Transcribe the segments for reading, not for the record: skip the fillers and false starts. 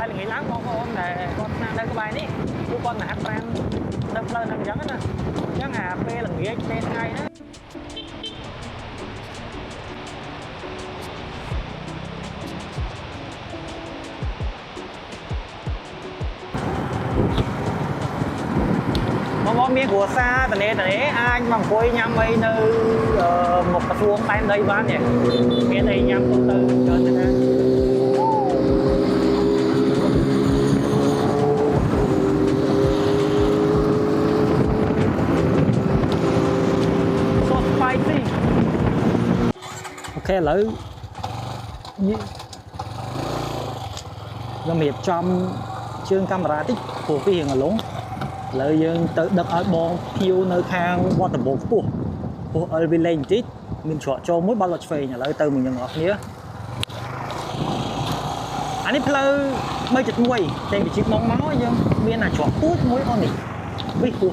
តែល្ងាចឡើងបងប្អូនដែលគាត់ស្នាក់នៅក្បែរនេះពួកគាត់មកហាត់ប្រាណនៅផ្លូវហ្នឹងអញ្ចឹងណាអញ្ចឹងអាពេលល្ងាចពេលថ្ងៃហ្នឹងបងប្អូនមានគ្រួសារតនេអាចមកអង្គុយញ៉ាំអីនៅមុខក្រសួងតែនដីបានទេមានអីញ៉ាំទៅច្រើនទៅណាអូខេឥឡូវខ្ញុំរៀបចំជើងកាមេរ៉ាតិចព្រោះវារៀងឡងឥឡូវយើងទៅដឹកឲ្យបងភៀវនៅខាងវត្តដំបងខ្ពស់ពោះអលវាលេងបន្តិចមានច្រកចូលមួយបាត់លត់ឆ្វេងឥឡូវទៅមួយយើងអស់គ្នាអានេះផ្លូវ3.1ចេញពីជីកមកយើងមានអាច្រកពូជមួយអូននេះវិញពោះ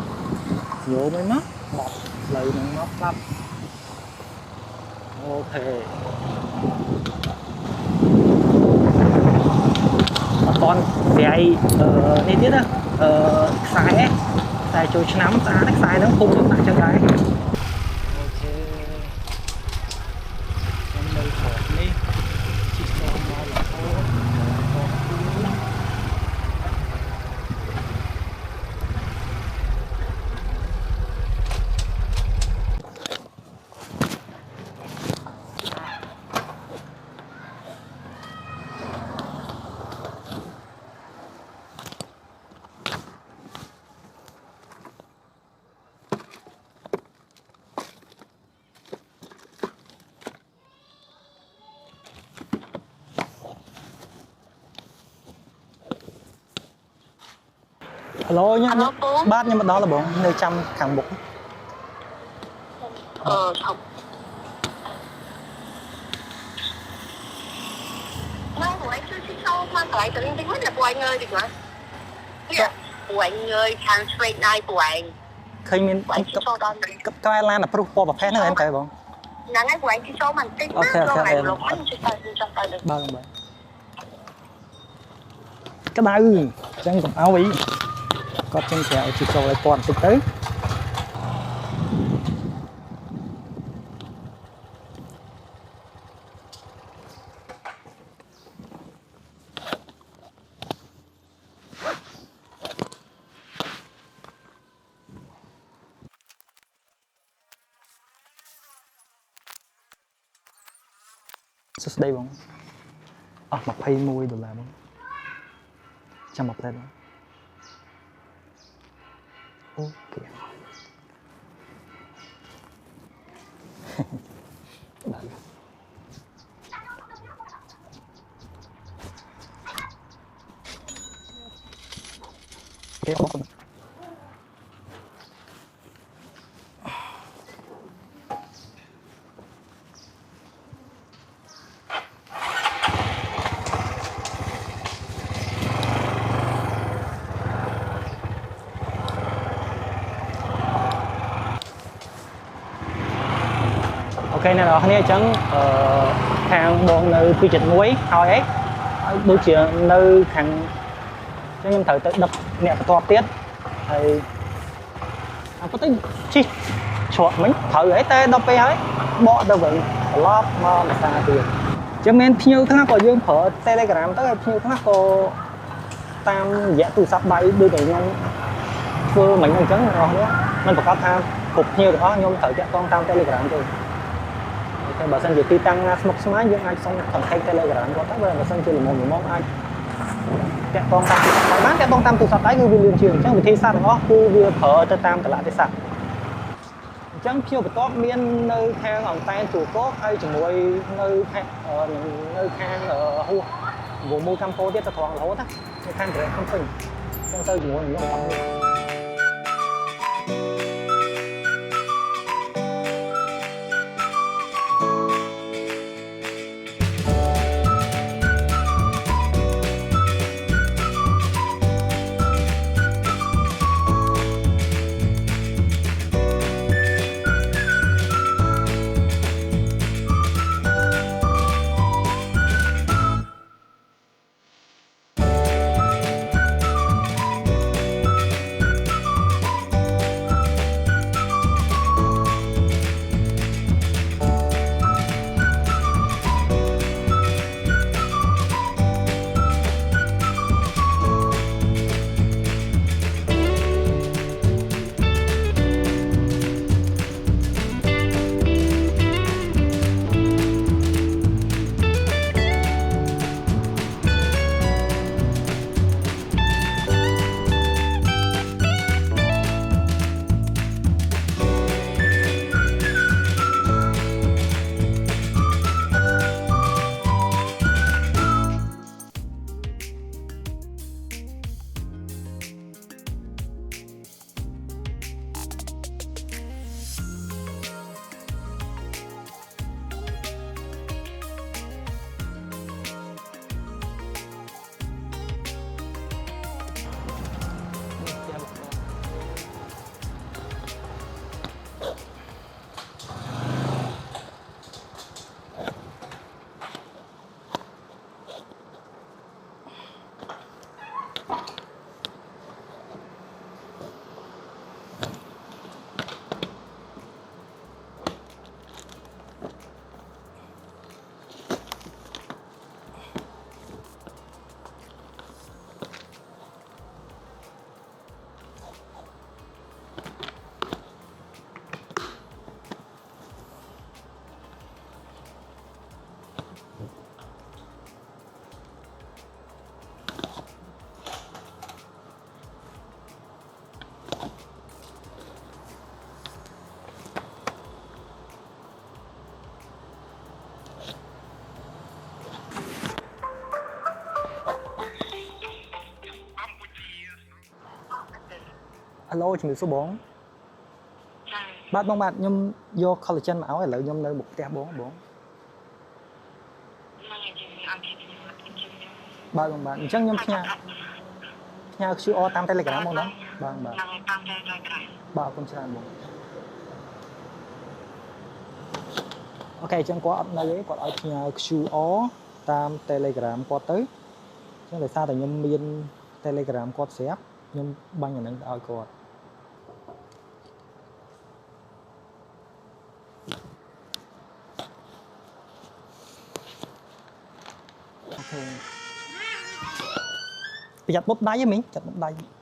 ញោមឯមកបត់ផ្លូវនឹងមកស្ដាប់អូខេអត់តន់វាយនេះទៀតណាខ្សែចូលឆ្នាំស្អាតខ្សែហ្នឹងពុំនឹងដាក់ចឹងដែរអូខេខ្ញុំនៅខោនេះជីកចូលមករហូតហេឡូខ្ញុំបាទខ្ញុំមកដល់ហើយបងនៅចាំខាងមុខថប់nói của anh chưa sau mang lại tự nhiên tính mất là của anh ơi được rồi của anh ơi translate này của anh ឃើញមានកាយឡានប្រុសពណ៌ប្រផេះហ្នឹងឯងតើបង là ngay của anh chưa sau màn tích ok ok em lộc anh chưa tay được បើក្តៅអញ្ចឹងកុំឲ្យគាត់ចេញក្រៅជីកចូលឲ្យពាន់តិចទៅសួស្តីបងអស់$21បងចាំមកផ្លែបងអូខេបាទអូខេអរគុណអូខេអ្នកនរគ្នាអញ្ចឹងខាងបងនៅ2.1ហើយអីដូចជានៅខាងអញ្ចឹងខ្ញុំត្រូវទៅដឹកអ្នកបន្ទាប់ទៀតហើយអត់ទៅជីច្រកមិញត្រូវអីតែដល់ពេលហើយបកទៅវិញត្រឡប់មកភាសាទៀតអញ្ចឹងមានភ្ញៀវខ្លះក៏យើងប្រើ Telegram ទៅហើយភ្ញៀវខ្លះក៏តាមរយៈទូរស័ព្ទដៃដូចតែខ្ញុំធ្វើមិញអញ្ចឹងបងប្អូនមិនប្រកាសថាគ្រប់ភ្ញៀវទាំងអស់ខ្ញុំត្រូវតាក់ទងតាម Telegram ទេតែបើសិនជាទីតាំងស្មុគស្មាញយើងអាចសុំcontact Telegram គាត់ទៅបើសិនជាល្មមអាចតាក់ទងតាមទូរស័ព្ទដៃបានតាក់ទងតាមទូរស័ព្ទដៃគឺវាលឿនជាងអញ្ចឹងវិធីសាស្ត្រទាំងអស់គឺវាប្រើទៅតាមកលៈទេសៈអញ្ចឹងភ្ញៀវបន្ទាប់មាននៅខាងអង្តែនជួរកកហើយជាមួយនៅខាងហួសវងមូលកម្ពុជាទៀតទៅត្រង់រហូតណានៅខាងក្រែកំពេញអញ្ចឹងទៅជាមួយខ្ញុំអត់មាន អូ Alo ជំរាបសួរបង ចា បាទបងបាទខ្ញុំយក collagen មកឲ្យឥឡូវខ្ញុំនៅមុខផ្ទះបង ហ្នឹងហើយយើងអត់ជិះ បាទបងបាទអញ្ចឹងខ្ញុំផ្ញើ QR តាម Telegram បងណាបាទបាទ ហ្នឹងហើយតាម Telegram បាទអរគុណច្រើនបងអូខេអញ្ចឹងគាត់អត់នៅទេគាត់ឲ្យផ្ញើ QR តាម Telegram គាត់ទៅអញ្ចឹងដោយសារតែខ្ញុំមាន Telegram គាត់ស្រាប់ខ្ញុំបាញ់អាហ្នឹងទៅឲ្យគាត់អូខេប្រយ័ត្នបុបដៃហ៎មីងចាត់បុបដៃ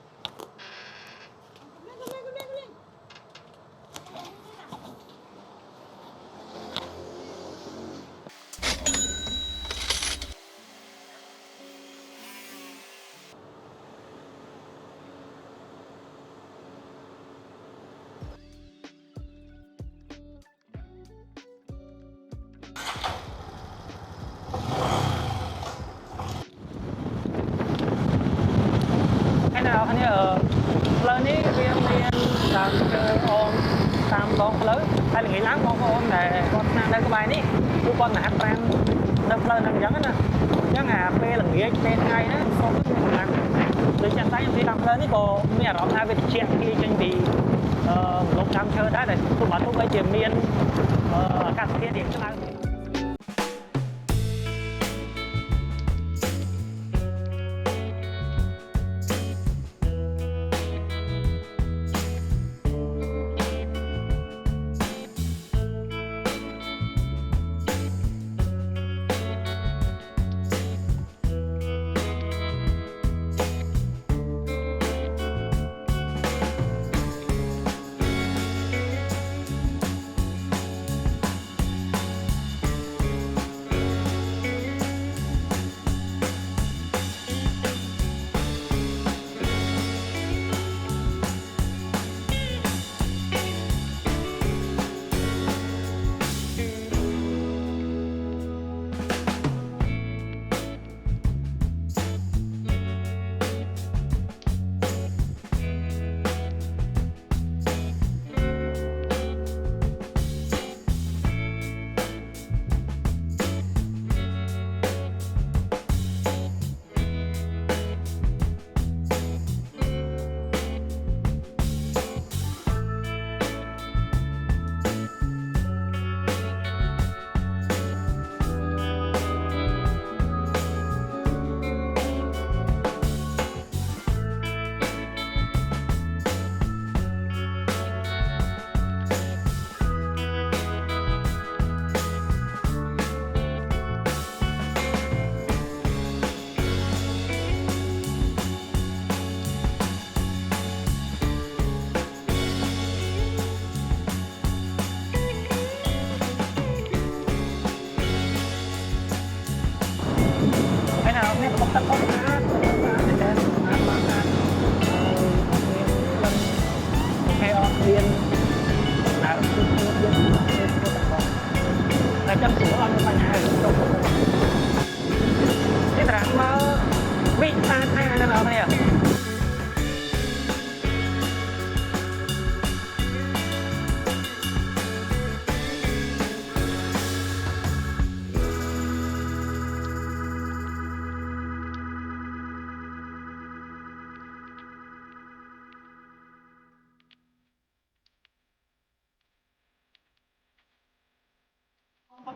ហើយនៅខាងនេះផ្លូវនេះវាមានតាមជើងអូនតាមដងផ្លូវហើយល្ងាចឡើងបងប្អូនដែលគាត់ស្នាក់នៅក្បែរនេះគឺគាត់មកហាត់ប្រាណនៅផ្លូវហ្នឹងអញ្ចឹងណាអញ្ចឹងអាពេលល្ងាចពេលថ្ងៃហ្នឹងសុំមានកម្លាំងដូចចាំតែខ្ញុំនិយាយតាមផ្លូវនេះក៏មានអារម្មណ៍ថាវាត្រជាក់ភ្លៀងចេញពីម្លប់ដើមឈើដែរតែទោះបីជាមានអាកាសធាតុរៀងក្តៅ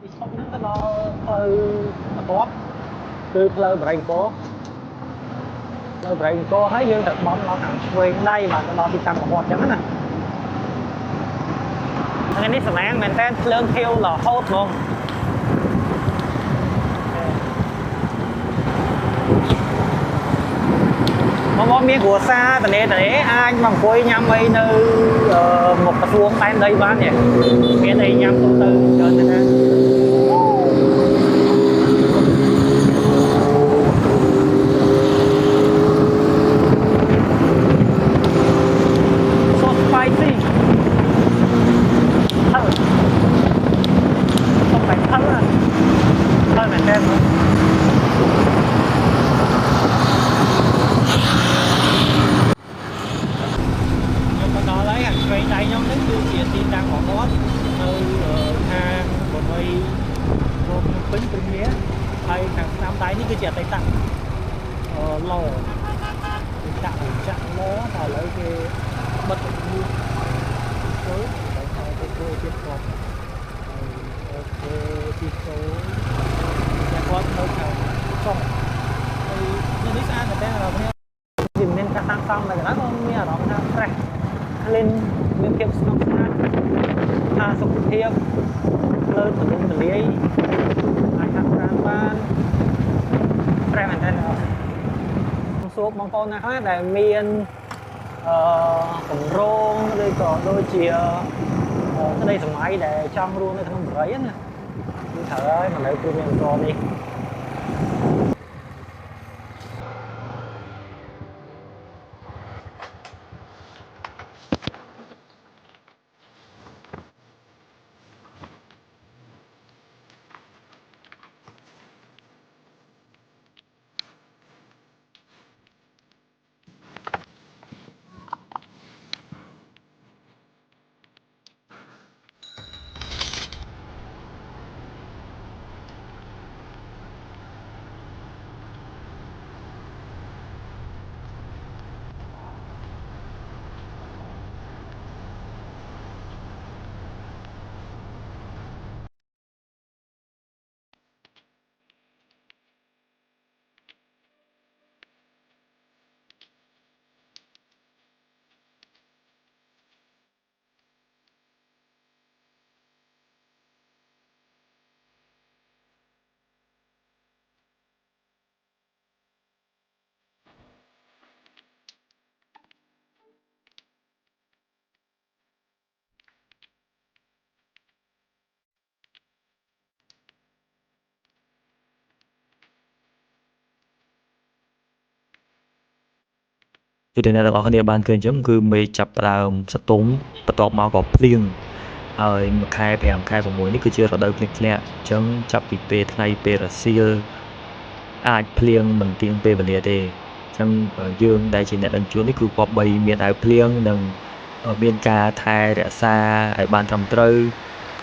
ពីឈប់ហ្នឹងទៅដល់ផ្លូវបន្ទាប់គឺផ្លូវបរិង្គោផ្លូវបរិង្គោហើយយើងទៅបន់ដល់ខាងឆ្វេងដៃបាទទៅដល់ទីតាំងប្រវត្តិអញ្ចឹងណាថ្ងៃនេះសម្លាងមែនតើភ្លើងខៀវរហូតហ្មងបងមានគ្រួសារតនេអាចមកអង្គុយញ៉ាំអីនៅមុខក្រសួងតែនដីបានទេមានអីញ៉ាំទូទៅច្រើនទេណា នេះគឺជាអតីតឡដាក់ចាក់ឡតែឥឡូវគេបិទទៅមួយចូលតែទៅធ្វើទៀតគាត់អូខេទីចូលតែគាត់នៅខាងចុងហើយនេះស្អាតតែអារម្មណ៍នេះវាមានការសាងសង់តែកន្លែងក៏មានអារម្មណ៍ថា fresh clean មានភាពស្ងប់ស្ងាត់ថាសុខភាពលើទូលំទូលាយអាចហាត់ប្រាណបាន fresh មែនតើសួរបងប្អូនណាខ្លះដែលមានកម្រងឬក៏ដូចជាក្តីសម័យដែលចង់រស់នៅក្នុងបរិយាណាគឺត្រូវហើយមកនៅព្រមមានអន្តរនេះ គឺអ្នកទាំងអស់គ្នាបានឃើញអញ្ចឹងគឺមេចាប់ផ្ដើមស្ទុំបន្ទាប់មកក៏ភ្លៀងហើយមួយខែ5ខែ6នេះគឺជារដូវភ្លៀងធ្លាក់អញ្ចឹងចាប់ពីពេលថ្ងៃពេលរសៀលអាចភ្លៀងមិនទៀងពេលវេលាទេអញ្ចឹងយើងដែលជាអ្នកដឹកជញ្ជូននេះគឺគប្បីមានអាវភ្លៀងនិងមានការថែរក្សាឲ្យបានត្រឹមត្រូវ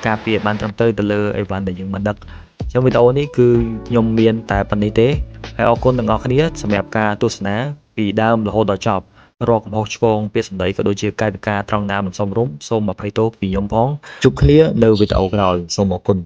ការពារឲ្យបានត្រឹមត្រូវទៅលើអីវ៉ាន់ដែលយើងបានដឹកអញ្ចឹងវីដេអូនេះគឺខ្ញុំមានតែប៉ុណ្្នេះទេហើយអរគុណទាំងអស់គ្នាសម្រាប់ការទស្សនាពីដើមរហូតដល់ចប់រកកំហុសឆ្គងពាក្យសម្ដីក៏ដូចជាកាយវិការត្រង់ណាមិនសមរម្យសូមអភ័យទោសពីខ្ញុំផងជួបគ្នានៅវីដេអូក្រោយសូមអរគុណ